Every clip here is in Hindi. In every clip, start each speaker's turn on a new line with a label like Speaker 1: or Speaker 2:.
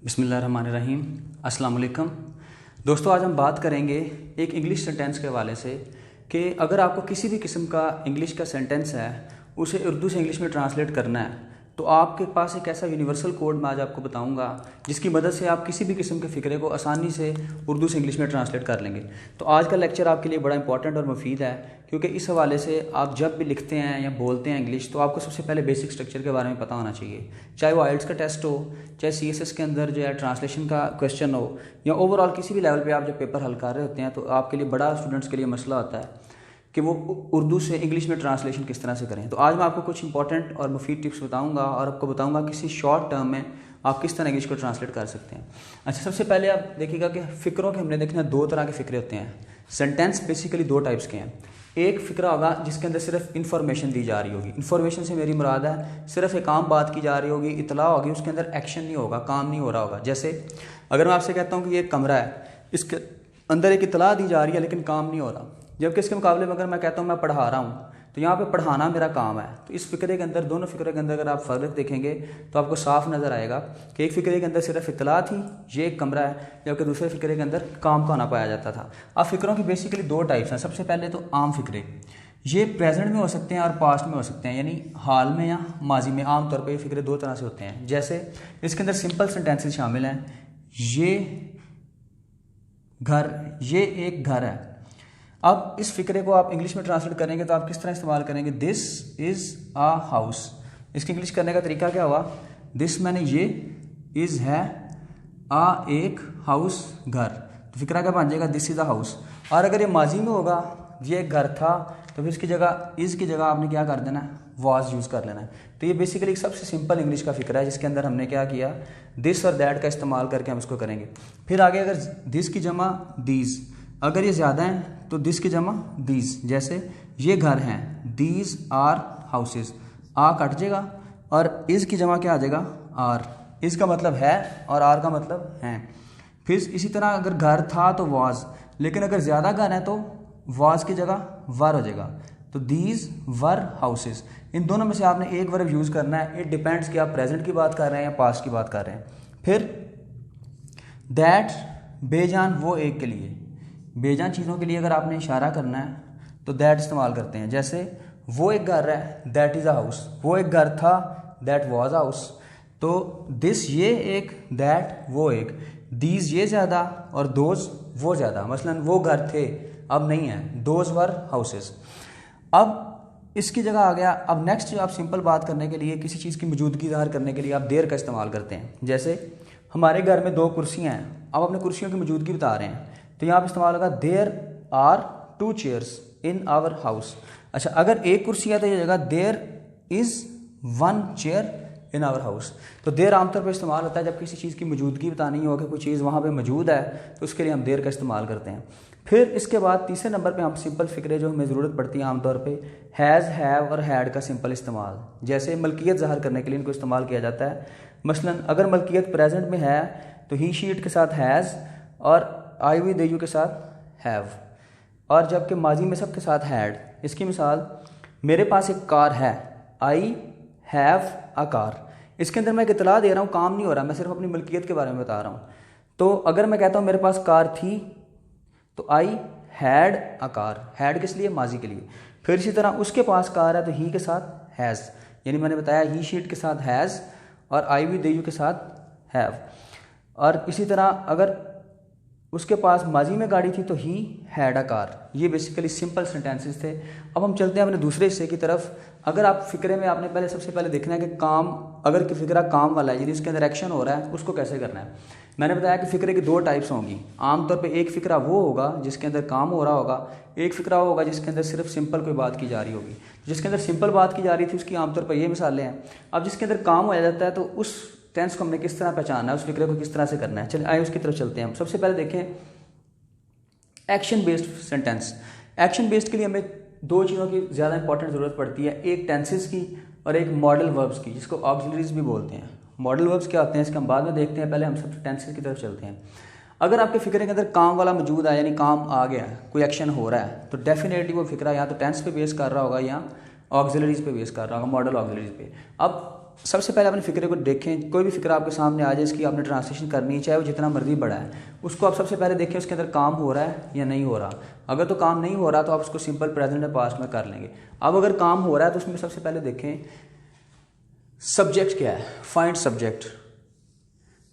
Speaker 1: बिस्मिल्लाहिर्रहमानिर्रहीम। अस्सलाम वालेकुम दोस्तों, आज हम बात करेंगे एक इंग्लिश सेंटेंस के हवाले से कि अगर आपको किसी भी किस्म का इंग्लिश का सेंटेंस है उसे उर्दू से इंग्लिश में ट्रांसलेट करना है तो आपके पास एक ऐसा यूनिवर्सल कोड मैं आज आपको बताऊंगा जिसकी मदद से आप किसी भी किस्म के फ़िक्रे को आसानी से उर्दू से इंग्लिश में ट्रांसलेट कर लेंगे। तो आज का लेक्चर आपके लिए बड़ा इंपॉर्टेंट और मुफीद है क्योंकि इस हवाले से आप जब भी लिखते हैं या बोलते हैं इंग्लिश तो आपको सबसे पहले बेसिक स्ट्रक्चर के बारे में पता होना चाहिए। चाहे वो आइल्स का टेस्ट हो, चाहे CSS के अंदर जो है ट्रांसलेशन का क्वेश्चन हो, या ओवरऑल किसी भी लेवल पर आप जब पेपर हल कर रहे होते हैं तो आपके लिए बड़ा स्टूडेंट्स के लिए मसला होता है कि वो उर्दू से इंग्लिश में ट्रांसलेशन किस तरह से करें। तो आज मैं आपको कुछ इंपॉर्टेंट और मुफीद टिप्स बताऊंगा और आपको बताऊंगा किसी शॉर्ट टर्म में आप किस तरह इंग्लिश को ट्रांसलेट कर सकते हैं। अच्छा, सबसे पहले आप देखिएगा कि फ़िक्रों के हमने देखना दो तरह के फ़िक्रे होते हैं। सेंटेंस बेसिकली दो टाइप्स के हैं। एक फ़िक्रा होगा जिसके अंदर सिर्फ इन्फॉर्मेशन दी जा रही होगी। इन्फॉर्मेशन से मेरी मुराद है सिर्फ एक आम बात की जा रही होगी, इतला होगी, उसके अंदर एक्शन नहीं होगा, काम नहीं हो रहा होगा। जैसे अगर मैं आपसे कहता हूँ कि ये एक कमरा है, इसके अंदर एक इतला दी जा रही है लेकिन काम नहीं हो रहा। जबकि इसके मुकाबले में अगर मैं कहता हूँ मैं पढ़ा रहा हूँ तो यहाँ पे पढ़ाना मेरा काम है। तो इस फ़िक्रे के अंदर, दोनों फ़िक्रे के अंदर अगर आप फ़र्क देखेंगे तो आपको साफ नज़र आएगा कि एक फ़िक्रे के अंदर सिर्फ इतला थी, ये एक कमरा है, जबकि दूसरे फ़िक्रे के अंदर काम का होना पाया जाता था। अब फ़िक्रों की बेसिकली दो टाइप्स हैं। सबसे पहले तो आम फ़िक्रे, ये प्रेजेंट में हो सकते हैं और पास्ट में हो सकते हैं, यानी हाल में या माजी में। आम तौर पर ये फ़िक्रे दो तरह से होते हैं। जैसे इसके अंदर सिंपल सेंटेंसेस शामिल हैं। ये घर, ये एक घर है। अब इस फिक्रे को आप इंग्लिश में ट्रांसलेट करेंगे तो आप किस तरह इस्तेमाल करेंगे? This is a house. इसकी इंग्लिश करने का तरीका क्या हुआ? दिस मैंने ये, इज़ है, आ एक, हाउस घर। तो फिक्रा क्या बन जाएगा? This is a house. और अगर ये माजी में होगा, ये एक घर था, तो फिर इसकी जगह, इज़ की जगह आपने क्या कर देना है? वॉज यूज़ कर लेना है। तो ये बेसिकली एक सबसे सिंपल इंग्लिश का फिक्रा है जिसके अंदर हमने क्या किया, दिस और दैट का इस्तेमाल करके हम इसको करेंगे। फिर आगे अगर दिस की जमा दीज, अगर ये ज़्यादा हैं तो दिस की जमा दीज। जैसे ये घर हैं, दीज आर हाउसेज, आ कट जाएगा और इज़ की जमा क्या आ जाएगा? आर। इज़ का मतलब है और आर का मतलब है। फिर इसी तरह अगर घर था तो वॉज, लेकिन अगर ज़्यादा घर है तो वॉज की जगह वर हो जाएगा। तो दीज वर हाउसेज। इन दोनों में से आपने एक वर्ब यूज़ करना है। इट डिपेंड्स कि आप प्रेजेंट की बात कर रहे हैं या पास्ट की बात कर रहे हैं। फिर दैट, बेजान वो एक के लिए, बेजान चीज़ों के लिए अगर आपने इशारा करना है तो दैट इस्तेमाल करते हैं। जैसे वो एक घर है, दैट इज़ अ हाउस। वो एक घर था, दैट वॉज अ हाउस। तो दिस ये एक, दैट वो एक, दीज ये ज़्यादा और दोज वो ज़्यादा। मसलन वो घर थे, अब नहीं है, दोज वर हाउसेज। अब इसकी जगह आ गया, अब नेक्स्ट जो आप सिंपल बात करने के लिए, किसी चीज़ की मौजूदगी ज़ाहिर करने के लिए आप देर का इस्तेमाल करते हैं। जैसे हमारे घर में दो कुर्सियाँ हैं, अब अपने कुर्सियों की मौजूदगी बता रहे हैं तो यहाँ पर इस्तेमाल होगा there are two chairs in our house. अच्छा, अगर एक कुर्सी है तो ये जगह there is one chair in our house. तो देर आमतौर पर इस्तेमाल होता है जब किसी चीज़ की मौजूदगी बतानी हो कि कोई चीज़ वहाँ पे मौजूद है तो उसके लिए हम देर का इस्तेमाल करते हैं। फिर इसके बाद तीसरे नंबर पे हम सिंपल फ़िक्रे जो हमें ज़रूरत पड़ती है आमतौर पे, हैज़, हैव और हैड का सिंपल इस्तेमाल। जैसे मलकियत ज़ाहिर करने के लिए इनको इस्तेमाल किया जाता है। मसलन अगर मलकियत प्रेजेंट में है तो ही शी इट के साथ हैज़ और आई वी दे यू के साथ हैव, और जबकि माजी में सब के साथ हैड। इसकी मिसाल, मेरे पास एक कार है, आई हैव अ कार। इसके अंदर मैं एक इतला दे रहा हूँ, काम नहीं हो रहा, मैं सिर्फ अपनी मलकियत के बारे में बता रहा हूँ। तो अगर मैं कहता हूँ मेरे पास कार थी तो I had a car, had किस लिए? माजी के लिए। फिर इसी तरह उसके पास कार है तो ही के साथ हैज़, यानी मैंने बताया ही शीट के साथ हैज़ और आई वी दे यू के साथ हैव। और इसी तरह अगर उसके पास माजी में गाड़ी थी तो ही हैड अ कार। ये बेसिकली सिंपल सेंटेंसेस थे। अब हम चलते हैं अपने दूसरे हिस्से की तरफ। अगर आप फ़िक्रे में, आपने पहले सबसे पहले देखना है कि काम, अगर फ़िक्रा काम वाला है, यदि उसके अंदर एक्शन हो रहा है, उसको कैसे करना है। मैंने बताया कि फ़िक्रे की दो टाइप्स होंगी। आमतौर पे एक फ़िक्रा वो होगा जिसके अंदर काम हो रहा होगा, एक फ़िक्रा वो होगा जिसके अंदर सिर्फ सिंपल कोई बात की जा रही होगी। जिसके अंदर सिंपल बात की जा रही थी उसकी आमतौर पर ये मिसालें हैं। अब जिसके अंदर काम हो जाता है तो उस टेंस को हमने किस तरह पहचानना है, उस फ़िक्रे को किस तरह से करना है। चलिए आइए उसकी तरफ चलते हैं हम। सबसे पहले देखें action based sentence. Action based के लिए हमें दो चीज़ों की ज़्यादा इंपॉर्टेंट ज़रूरत पड़ती है, एक टेंसेस की और एक मॉडल वर्ब्स की, जिसको ऑक्सिलरीज भी बोलते हैं। मॉडल वर्ब्स क्या होते हैं इसके हम बाद में देखते हैं, पहले हम सब टेंसेस की तरफ चलते हैं। अगर आपके फ़िक्रे के अंदर काम वाला मौजूद है, यानी काम आ गया, कोई एक्शन हो रहा है, तो डेफिनेटली वो फ़िक्रा या तो टेंस पे बेस कर रहा होगा या ऑक्सिलरीज पे बेस कर रहा होगा, मॉडल ऑक्सिलरीज पे। अब सबसे पहले अपने फ़िक्रे को देखें, कोई भी फ़िक्रा आपके सामने आ जाए इसकी आपने ट्रांसलेशन करनी है, चाहे वो जितना मर्जी बड़ा है, उसको आप सबसे पहले देखें उसके अंदर काम हो रहा है या नहीं हो रहा। अगर तो काम नहीं हो रहा तो आप उसको सिंपल प्रेजेंट या पास्ट में कर लेंगे। अब अगर काम हो रहा है तो उसमें सबसे पहले देखें सब्जेक्ट क्या है, फाइंड सब्जेक्ट।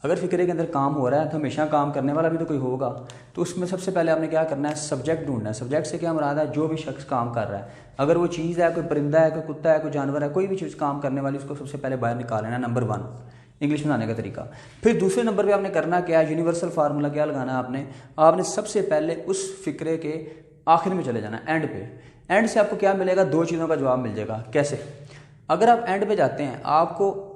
Speaker 1: अगर फ़िक्रे के अंदर काम हो रहा है तो हमेशा काम करने वाला भी तो कोई होगा, तो उसमें सबसे पहले आपने क्या करना है, सब्जेक्ट ढूंढना है। सब्जेक्ट से क्या मुराद है, जो भी शख्स काम कर रहा है, अगर वो चीज़ है, कोई परिंदा है, कोई कुत्ता है, कोई जानवर है, कोई भी चीज़ काम करने वाली, उसको सबसे पहले बाहर निकाल लेना, नंबर 1 इंग्लिश में आने का तरीका। फिर दूसरे नंबर पे आपने करना क्या है, यूनिवर्सल फार्मूला क्या लगाना है आपने सबसे पहले उस फ़िक्रे के आखिर में चले जाना, एंड पे। एंड से आपको क्या मिलेगा, 2 चीज़ों का जवाब मिल जाएगा। कैसे, अगर आप एंड पे जाते हैं आपको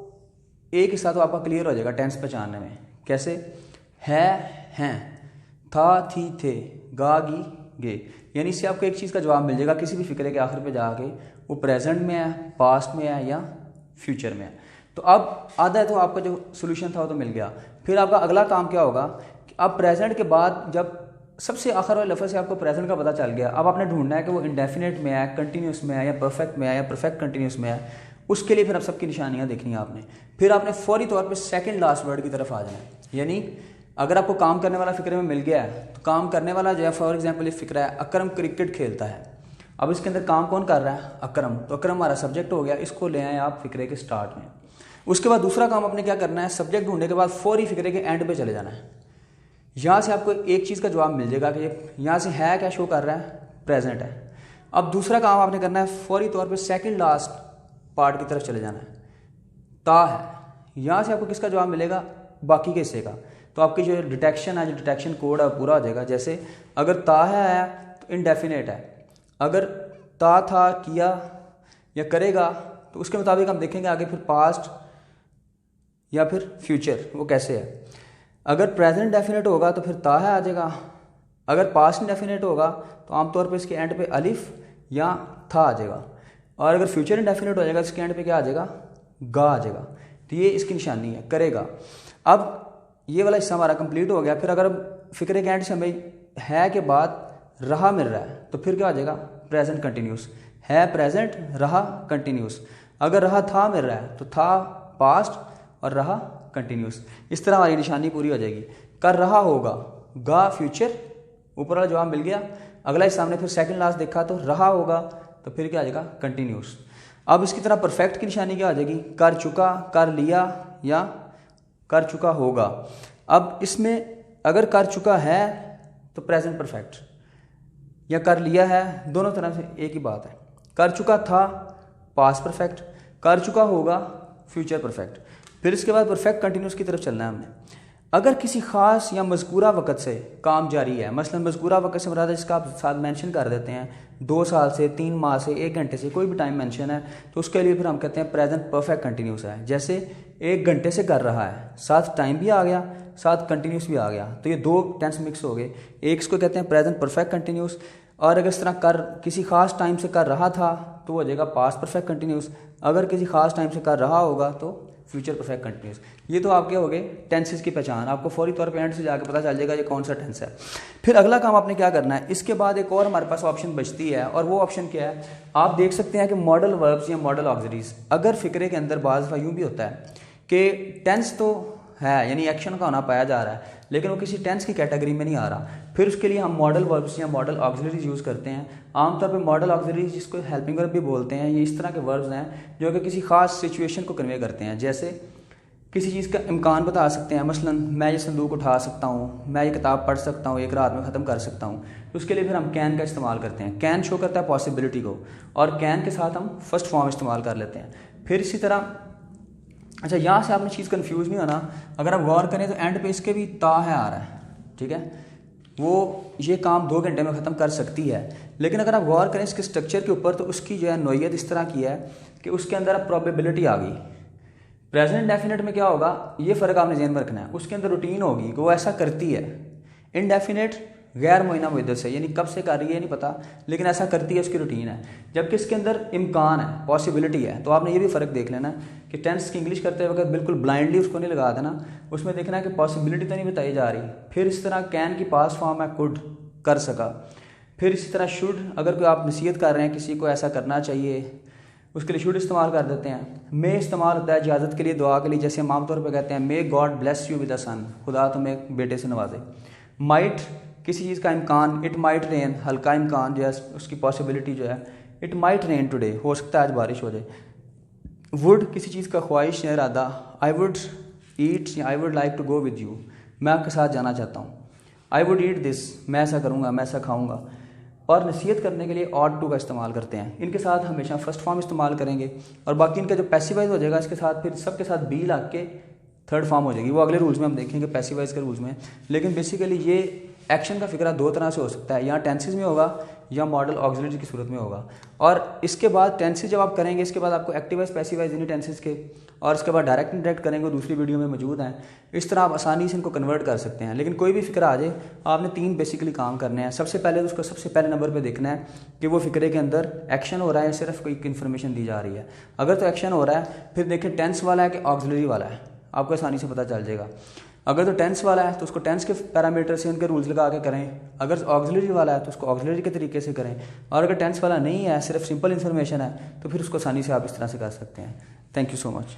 Speaker 1: एक हिस्सा तो आपका क्लियर हो जाएगा टेंस पहचानने में। कैसे, है, हैं, था, थी, थे, गा, गी, गे, यानी इससे आपको एक चीज़ का जवाब मिल जाएगा किसी भी फ़िक्रे के आखिर पे जाके, वो प्रेजेंट में है, पास्ट में है या फ्यूचर में है। तो अब आधा है तो आपका जो सोल्यूशन था वो तो मिल गया। फिर आपका अगला काम क्या होगा कि अब प्रेजेंट के बाद जब सबसे आखिर वाले लफ्ज़ से आपको प्रेजेंट का पता चल गया, अब आपने ढूंढना है कि वो इंडेफिनेट में है, कंटिन्यूस में है, या परफेक्ट में है, या परफेक्ट कंटिन्यूस में है। उसके लिए फिर अब सबकी निशानियाँ देखनी है आपने। फिर आपने फौरी तौर पे सेकंड लास्ट वर्ड की तरफ आ जाना है। यानी अगर आपको काम करने वाला फ़िक्रे में मिल गया है तो काम करने वाला जो है, फॉर एग्जांपल ये फ़िक्रा है, अकरम क्रिकेट खेलता है। अब इसके अंदर काम कौन कर रहा है, अकरम, तो अकरम हमारा सब्जेक्ट हो गया, इसको ले आए आप फ़िक्रे के स्टार्ट में। उसके बाद दूसरा काम आपने क्या करना है, सब्जेक्ट ढूंढने के बाद फौरी फ़िक्रे के एंड पे चले जाना है। यहाँ से आपको एक चीज़ का जवाब मिल जाएगा कि यहाँ से है क्या शो कर रहा है, प्रेजेंट है। अब दूसरा काम आपने करना है, फौरी तौर पे सेकंड लास्ट पार्ट की तरफ चले जाना है, ता है। यहाँ से आपको किसका जवाब मिलेगा, बाकी के हिस्से का। तो आपकी जो डिटेक्शन है, जो डिटेक्शन कोड है पूरा हो जाएगा। जैसे अगर ता है तो इनडेफिनेट है, अगर ता, था, किया या करेगा तो उसके मुताबिक हम देखेंगे आगे फिर पास्ट या फिर फ्यूचर वो कैसे है। अगर प्रेजेंट डेफिनेट होगा तो फिर ता है आ जाएगा, अगर पास्ट इंडेफिनेट होगा तो आमतौर पर इसके एंड पे अलिफ या था आ जाएगा, और अगर फ्यूचर इंडेफिनेट हो जाएगा तो इसके एंड पे क्या आ जाएगा, गा आ जाएगा। तो ये इसकी निशानी है, करेगा। अब ये वाला हिस्सा हमारा कंप्लीट हो गया। फिर अगर फ़िक्रे के एंड से हमें है के बाद रहा मिल रहा है तो फिर क्या आ जाएगा, प्रेजेंट कंटिन्यूस, है प्रेजेंट, रहा कंटिन्यूस। अगर रहा था मिल रहा है तो था पास्ट और रहा कंटिन्यूस। इस तरह हमारी निशानी पूरी हो जाएगी। कर रहा होगा, गा फ्यूचर, ऊपर वाला जवाब मिल गया। अगला हिस्सा हमने फिर सेकंड लास्ट देखा तो रहा होगा, तो फिर क्या आ जाएगा, कंटिन्यूस। अब इसकी तरह परफेक्ट की निशानी क्या आ जाएगी, कर चुका, कर लिया या कर चुका होगा। अब इसमें अगर कर चुका है तो प्रेजेंट परफेक्ट, या कर लिया है, दोनों तरह से एक ही बात है। कर चुका था पास्ट परफेक्ट, कर चुका होगा फ्यूचर परफेक्ट। फिर इसके बाद परफेक्ट कंटिन्यूस की तरफ चलना है हमने। अगर किसी खास या मज़कूरा वक़्त से काम जारी है, मसलन मज़कूरा वक़्त से मुराद है जिसका आप साथ मेंशन कर देते हैं, 2 साल से, 3 माह से, 1 घंटे से, कोई भी टाइम मेंशन है, तो उसके लिए फिर हम कहते हैं प्रेजेंट परफेक्ट कंटिन्यूस है। जैसे 1 घंटे से कर रहा है, साथ टाइम भी आ गया, साथ कंटिन्यूस भी आ गया, तो ये 2 टेंस मिक्स हो गए। एक इसको कहते हैं प्रेजेंट परफेक्ट कंटिन्यूस, और अगर इस तरह कर किसी खास टाइम से कर रहा था तो वो हो जाएगा पास्ट परफेक्ट कंटिन्यूस, अगर किसी खास टाइम से कर रहा होगा तो फ्यूचर परफेक्ट कंटिन्यूस। ये तो आपके हो गए टेंसेस की पहचान, आपको फौरी तौर पे एंड से जाके पता चल जाएगा ये कौन सा टेंस है। फिर अगला काम आपने क्या करना है, इसके बाद एक और हमारे पास ऑप्शन बचती है, और वो ऑप्शन क्या है, आप देख सकते हैं कि मॉडल वर्ब्स या मॉडल ऑक्सिलरीज। अगर फ़िक्रे के अंदर बाज़ दफ़ा यूँ भी होता है कि टेंस तो है, यानी एक्शन का होना पाया जा रहा है, लेकिन वो किसी टेंस की कैटेगरी में नहीं आ रहा, फिर उसके लिए हम मॉडल वर्ब्स या मॉडल ऑक्सिलरीज यूज़ करते हैं। आमतौर पे मॉडल ऑक्सिलरीज जिसको हेल्पिंग वर्ब भी बोलते हैं, ये इस तरह के वर्ब्स हैं जो कि किसी खास सिचुएशन को कन्वे करते हैं। जैसे किसी चीज़ का इम्कान बता सकते हैं, मसलन मैं ये संदूक उठा सकता हूँ, मैं ये किताब पढ़ सकता हूँ, 1 रात में ख़त्म कर सकता हूँ, तो उसके लिए फिर हम कैन का इस्तेमाल करते हैं। कैन शो करता है पॉसिबिलिटी को, और कैन के साथ हम फर्स्ट फॉर्म इस्तेमाल कर लेते हैं। फिर इसी तरह, अच्छा यहाँ से आपने चीज़ कंफ्यूज नहीं होना, अगर आप गौर करें तो एंड पे इसके भी ता है आ रहा है, ठीक है, वो ये काम 2 घंटे में ख़त्म कर सकती है। लेकिन अगर आप गौर करें इसके स्ट्रक्चर के ऊपर तो उसकी जो है नोयत इस तरह की है कि उसके अंदर अब प्रोबेबिलिटी आ गई। प्रेजेंट डेफिनेट में क्या होगा, ये फ़र्क आपने ज़हन में रखना है, उसके अंदर रूटीन होगी कि वो ऐसा करती है। इनडेफिनेट गैर मुअय्यना मुद्दत से, यानी कब से कर रही है नहीं पता, लेकिन ऐसा करती है, उसकी रूटीन है। जबकि इसके अंदर इम्कान है, पॉसिबिलिटी है। तो आपने ये भी फ़र्क देख लेना कि टेंस की इंग्लिश करते वक्त बिल्कुल ब्लाइंडली उसको नहीं लगा देना, उसमें देखना है कि पॉसिबिलिटी तो नहीं बताई जा रही। फिर इस तरह कैन की पास्ट फॉर्म है कुड, कर सका। फिर इसी तरह शुड, अगर कोई आप नसीहत कर रहे हैं किसी को ऐसा करना चाहिए, उसके लिए शुड इस्तेमाल कर देते हैं। मे इस्तेमाल होता है इजाज़त के लिए, दुआ के लिए, जैसे हम आमतौर पर कहते हैं may God bless you with a son, खुदा तुम्हें बेटे से नवाजे। माइट किसी चीज़ का इम्कान, इट माइट रेन हल्का इम्कान जो है उसकी पॉसिबिलिटी जो है, इट माइट रेन टुडे, हो सकता है आज बारिश हो जाए। वुड किसी चीज़ का ख्वाहिश या इरादा, आई वुड ईट या I would like to go with you, मैं आपके साथ जाना चाहता हूँ। आई वुड ईट दिस, मैं ऐसा करूँगा, मैं ऐसा खाऊँगा। और नसीहत करने के लिए ऑट टू का इस्तेमाल करते हैं। इनके साथ हमेशा फर्स्ट फॉर्म इस्तेमाल करेंगे और बाकी इनका जो पैसिवाइज हो जाएगा इसके साथ फिर सबके साथ बी लग के थर्ड फॉर्म हो जाएगी। वो अगले रूल्स में हम देखेंगे पैसिवाइज के रूल्स में। लेकिन बेसिकली ये एक्शन का फिक्रा दो तरह से हो सकता है, या टेंसेज में होगा या मॉडल ऑक्सिलरी की सूरत में होगा। और इसके बाद टेंसेज जब आप करेंगे इसके बाद आपको एक्टिवाइज पैसिवाइज इन्हीं टेंसेज के, और इसके बाद डायरेक्ट इंडायरेक्ट करेंगे, दूसरी वीडियो में मौजूद हैं। इस तरह आप आसानी से इनको कन्वर्ट कर सकते हैं। लेकिन कोई भी फिक्रा आ जाए आपने 3 बेसिकली काम करने हैं। सबसे पहले तो उसको सबसे पहले नंबर पे देखना है कि वो फिक्रे के अंदर एक्शन हो रहा है, सिर्फ कोई इन्फॉर्मेशन दी जा रही है। अगर तो एक्शन हो रहा है फिर देखें टेंस वाला है कि ऑक्सिलरी वाला है, आपको आसानी से पता चल जाएगा। अगर तो टेंस वाला है तो उसको टेंस के पैरामीटर से उनके रूल्स लगा के करें, अगर ऑक्सिलरी वाला है तो उसको ऑक्सिलरी के तरीके से करें, और अगर टेंस वाला नहीं है सिर्फ सिंपल इन्फॉर्मेशन है तो फिर उसको आसानी से आप इस तरह से कर सकते हैं। Thank you so much.